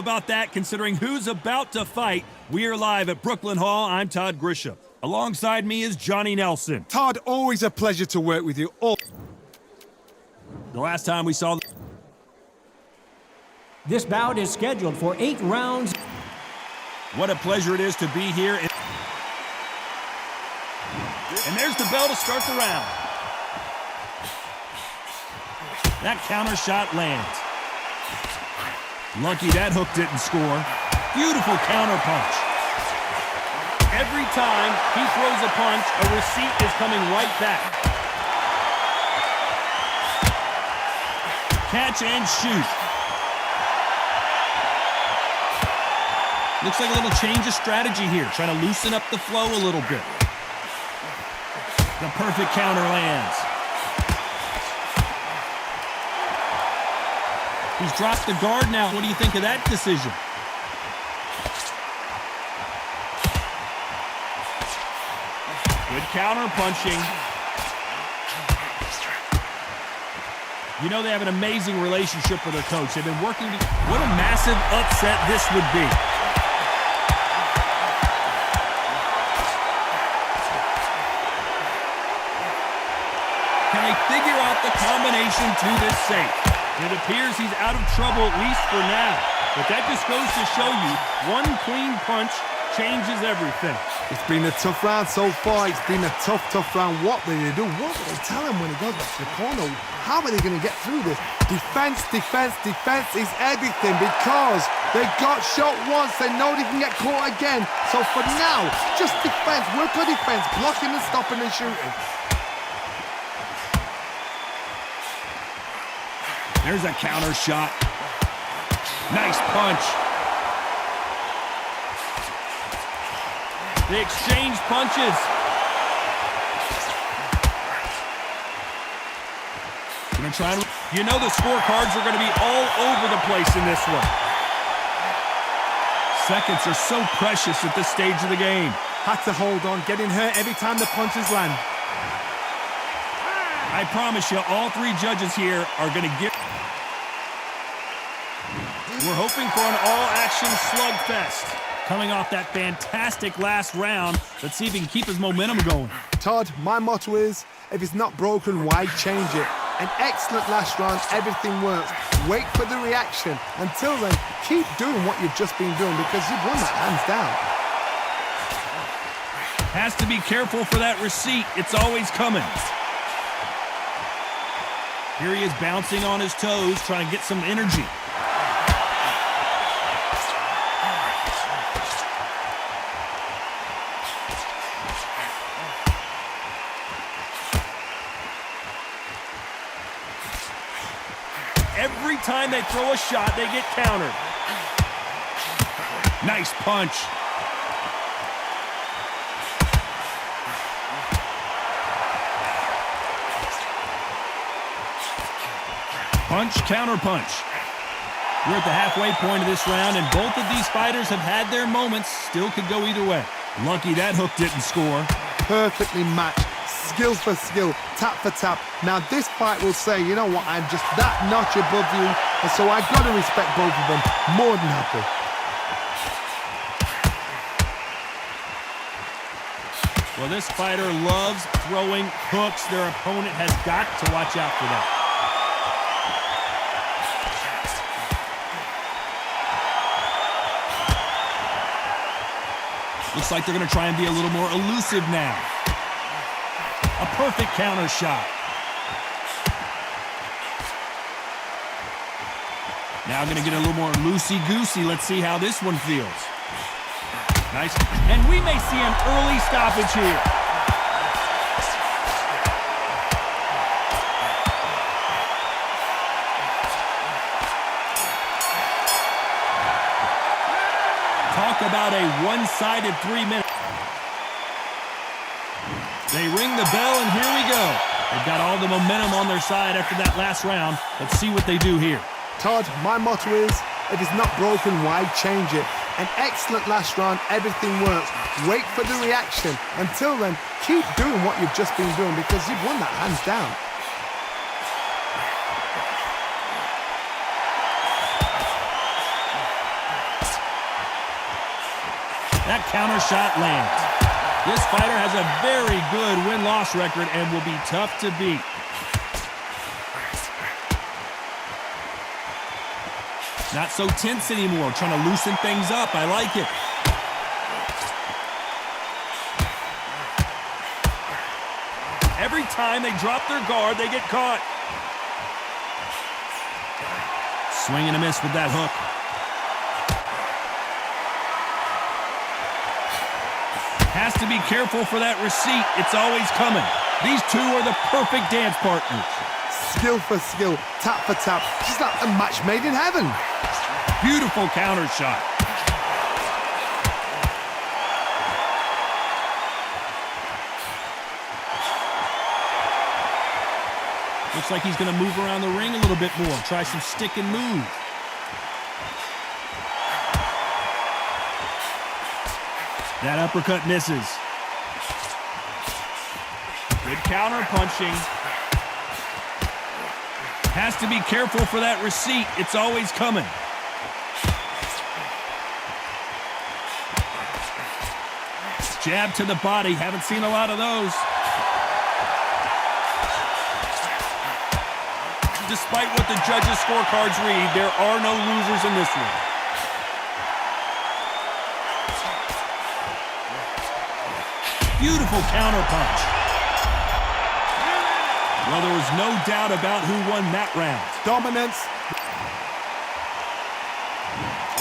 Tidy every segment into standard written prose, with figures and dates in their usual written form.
About that, considering who's about to fight. We are live at Brooklyn Hall. I'm Todd Grisham. Alongside me is Johnny Nelson. Todd, always a pleasure to work with you. The last time we saw... This bout is scheduled for 8 rounds. What a pleasure it is to be here. And there's the bell to start the round. That counter shot lands. Lucky that hook didn't score. Beautiful counter punch. Every time he throws a punch, a receipt is coming right back. Catch and shoot. Looks like a little change of strategy here, trying to loosen up the flow a little bit. The perfect counter lands. He's dropped the guard now. What do you think of that decision? Good counter punching. You know they have an amazing relationship with their coach. They've been working. What a massive upset this would be. Can they figure out the combination to this safe? It appears he's out of trouble, at least for now. But that just goes to show you, one clean punch changes everything. It's been a tough round so far. It's been a tough round. What will they do? What will they tell him when he goes back to the corner? How are they going to get through this? Defense is everything because they got shot once. They know they can get caught again. So for now, just defense. Work on defense. Blocking and stopping and shooting. There's a counter shot. Nice punch. They exchange punches. Gonna try and... You know the scorecards are gonna be all over the place in this one. Seconds are so precious at this stage of the game. Had to hold on, getting hurt every time the punches land. I promise you, all 3 judges here are gonna give... We're hoping for an all-action slugfest. Coming off that fantastic last round, let's see if he can keep his momentum going. Todd, my motto is, if it's not broken, why change it? An excellent last round, everything works. Wait for the reaction. Until then, keep doing what you've just been doing because you've won that hands down. Has to be careful for that receipt. It's always coming. Here he is bouncing on his toes, trying to get some energy. Every time they throw a shot, they get countered. Nice punch. Punch, counter punch. We're at the halfway point of this round, and both of these fighters have had their moments. Still could go either way. Lucky that hook didn't score. Perfectly matched. Skill for skill, tap for tap. Now this fight will say, you know what, I'm just that notch above you, and so I've got to respect both of them. More than happy. Well, this fighter loves throwing hooks. Their opponent has got to watch out for that. Looks like they're going to try and be a little more elusive now. A perfect counter shot. Now going to get a little more loosey-goosey. Let's see how this one feels. Nice. And we may see an early stoppage here. Talk about a one-sided 3 minutes. They ring the bell, and here we go. They've got all the momentum on their side after that last round. Let's see what they do here. Todd, my motto is, if it's not broken, why change it? An excellent last round, everything works. Wait for the reaction. Until then, keep doing what you've just been doing because you've won that hands down. That counter shot lands. This fighter has a very good win-loss record and will be tough to beat. Not so tense anymore, trying to loosen things up. I like it. Every time they drop their guard, they get caught. Swing and a miss with that hook. Has to be careful for that receipt. It's always coming. These two are the perfect dance partners. Skill for skill, tap for tap. Just like a match made in heaven. Beautiful counter shot. Looks like he's going to move around the ring a little bit more. Try some stick and move. That uppercut misses. Good counter punching. Has to be careful for that receipt. It's always coming. Jab to the body. Haven't seen a lot of those. Despite what the judges' scorecards read, there are no losers in this one. Beautiful counter punch. Well, there was no doubt about who won that round. Dominance.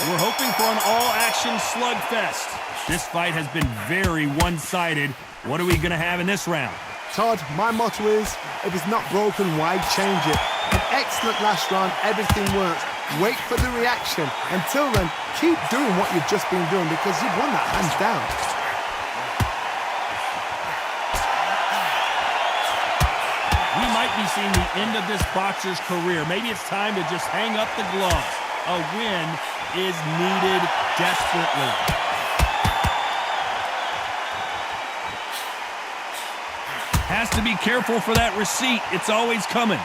We're hoping for an all-action slugfest. This fight has been very one-sided. What are we going to have in this round? Todd, my motto is, if it's not broken, why change it? An excellent last round, everything works. Wait for the reaction. Until then, keep doing what you've just been doing because you've won that hands down. We might be seeing the end of this boxer's career. Maybe it's time to just hang up the gloves. A win is needed desperately. Has to be careful for that receipt. It's always coming.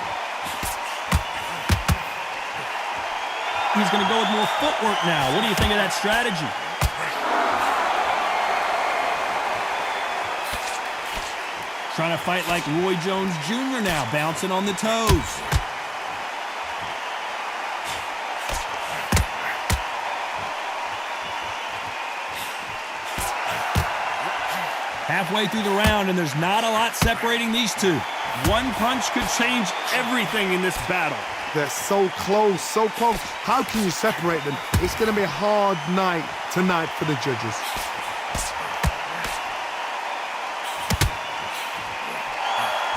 He's going to go with more footwork now. What do you think of that strategy? Trying to fight like Roy Jones Jr. now, bouncing on the toes. Halfway through the round, and there's not a lot separating these two. One punch could change everything in this battle. They're so close, so close. How can you separate them? It's going to be a hard night tonight for the judges.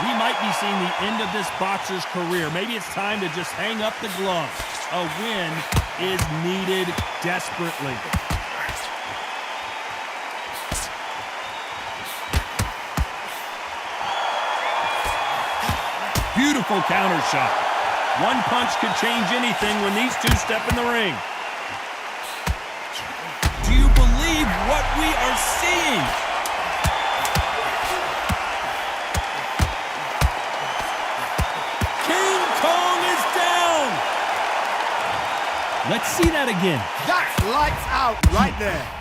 We might be seeing the end of this boxer's career. Maybe it's time to just hang up the gloves. A win is needed desperately. Beautiful counter shot. One punch could change anything when these two step in the ring. Do you believe what we are seeing? King Kong is down. Let's see that again. That's lights out right there.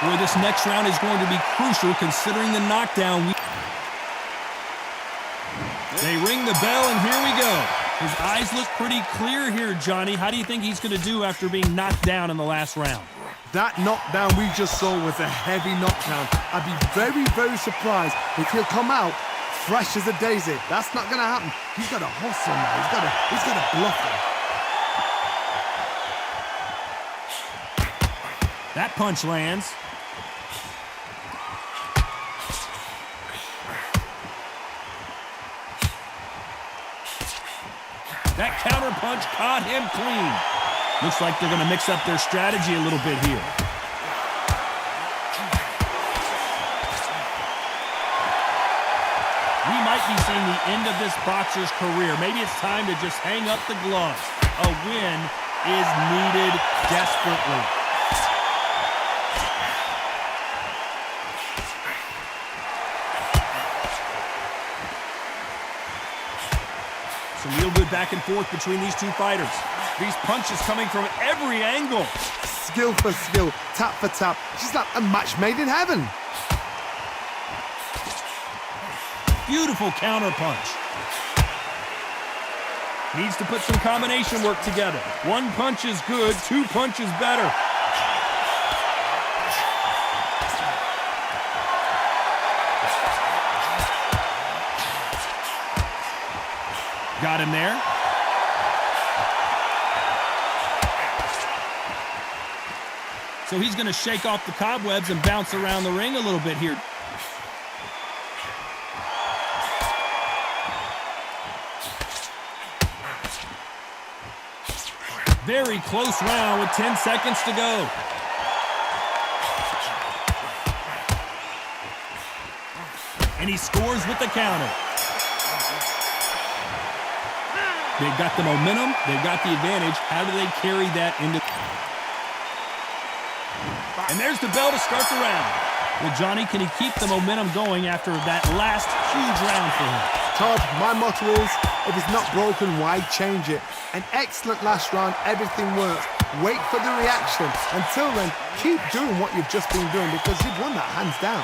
Boy, this next round is going to be crucial considering the knockdown. They ring the bell, and here we go. His eyes look pretty clear here, Johnny. How do you think he's going to do after being knocked down in the last round? That knockdown we just saw was a heavy knockdown. I'd be very, very surprised if he'll come out fresh as a daisy. That's not going to happen. He's got to hustle now. He's got to bluff him. That punch lands. That counter punch caught him clean. Looks like they're going to mix up their strategy a little bit here. We might be seeing the end of this boxer's career. Maybe it's time to just hang up the gloves. A win is needed desperately. Some real good back and forth between these two fighters. These punches coming from every angle. Skill for skill, tap for tap. She's like a match made in heaven. Beautiful counter punch. Needs to put some combination work together. One punch is good, two punches better. Got him there. So he's going to shake off the cobwebs and bounce around the ring a little bit here. Very close round with 10 seconds to go. And he scores with the counter. They've got the momentum. They've got the advantage. How do they carry that into... And there's the bell to start the round. Well, Johnny, can he keep the momentum going after that last huge round for him? Todd, my motto is, if it's not broken, why change it? An excellent last round, everything works. Wait for the reaction. Until then, keep doing what you've just been doing because you've won that hands down.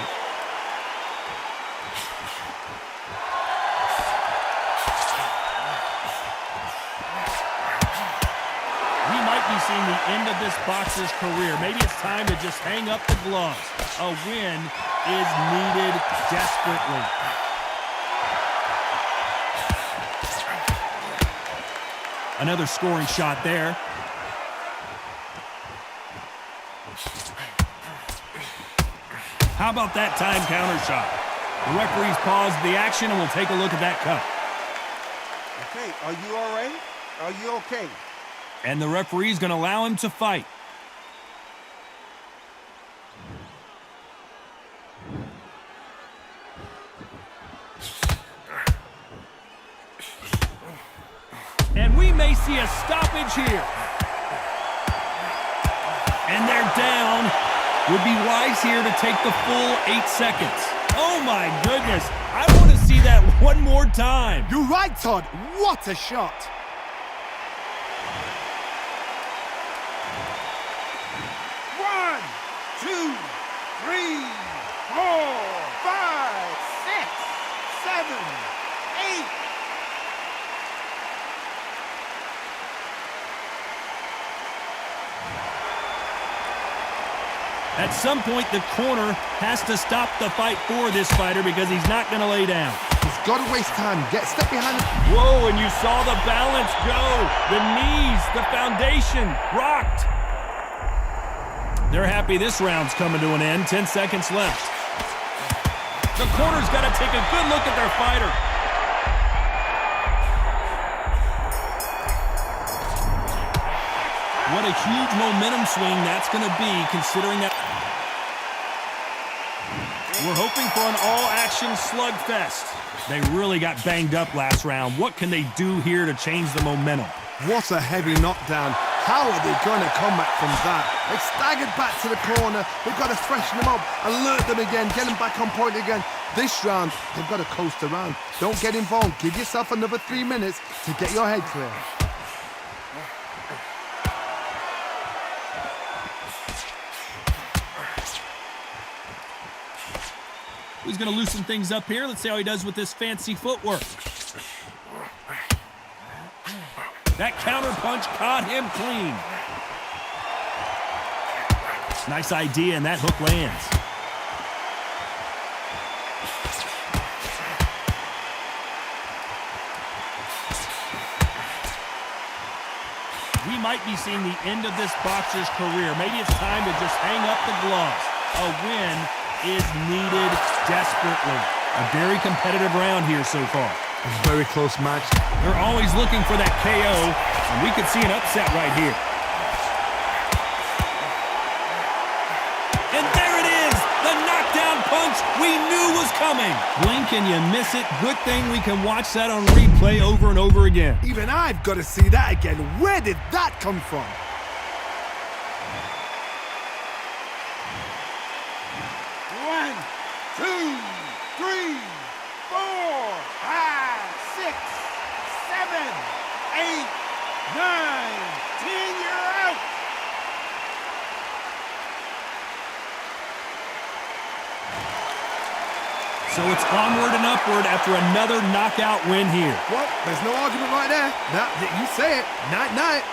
We might be seeing the end of this boxer's career. Maybe it's time to just hang up the gloves. A win is needed desperately. Another scoring shot there. How about that time counter shot? The referees paused the action and we'll take a look at that cut. Okay, are you all right? Are you okay? And the referee's going to allow him to fight. And we may see a stoppage here. And they're down. Would be wise here to take the full 8 seconds. Oh my goodness. I want to see that one more time. You're right, Todd. What a shot. One, two, three, 4, 5, 6, 7, 8. At some point, the corner has to stop the fight for this fighter because he's not going to lay down. He's got to waste time. Get step behind him. Whoa, and you saw the balance go. The knees, the foundation, rocked. They're happy this round's coming to an end. 10 seconds left. The corner's got to take a good look at their fighter. What a huge momentum swing that's going to be, considering that we're hoping for an all-action slugfest. They really got banged up last round. What can they do here to change the momentum? What a heavy knockdown. How are they going to come back from that? They staggered back to the corner. They've got to freshen them up, alert them again, get them back on point again. This round, they've got to coast around. Don't get involved. Give yourself another 3 minutes to get your head clear. He's going to loosen things up here. Let's see how he does with this fancy footwork. That counter punch caught him clean. Nice idea, and that hook lands. We might be seeing the end of this boxer's career. Maybe it's time to just hang up the gloves. A win is needed desperately. A very competitive round here so far. A very close match. They're always looking for that KO, and we could see an upset right here. And there it is, the knockdown punch we knew was coming. Blink and you miss it. Good thing we can watch that on replay over and over again. Even I've got to see that again. Where did that come from? One, two, three, 4, 5, 6, 7, 8, 9, 10. You're out. So it's onward and upward after another knockout win here. Well, there's no argument right there. Now, you say it. Night-night.